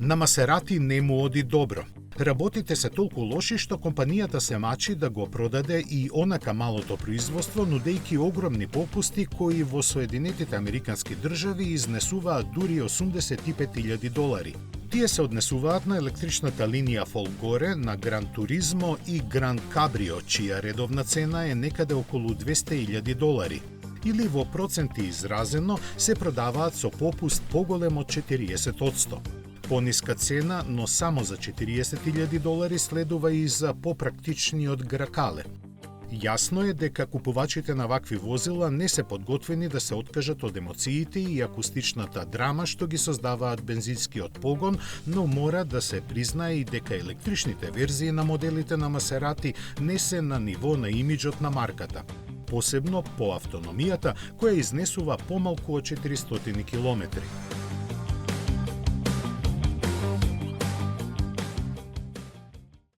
На Масерати не му оди добро. Работите се толку лоши што компанијата се мачи да го продаде и онака малото производство, нудејќи огромни попусти кои во Соединетите Американски држави изнесуваат дури $85,000. Тие се однесуваат на електричната линија Фолгоре, на Гран Туризмо и Гран Кабрио, чија редовна цена е некаде околу $200,000. Или во проценти изразено се продаваат со попуст поголем од 40%. Пониска цена, но само за $40,000 следува и за попрактичниот Гракале. Јасно е дека купувачите на вакви возила не се подготвени да се откажат од емоциите и акустичната драма што ги создаваат бензинскиот погон, но мора да се признае и дека електричните верзии на моделите на Масерати не се на ниво на имиџот на марката, посебно по автономијата која изнесува помалку од 400 километри.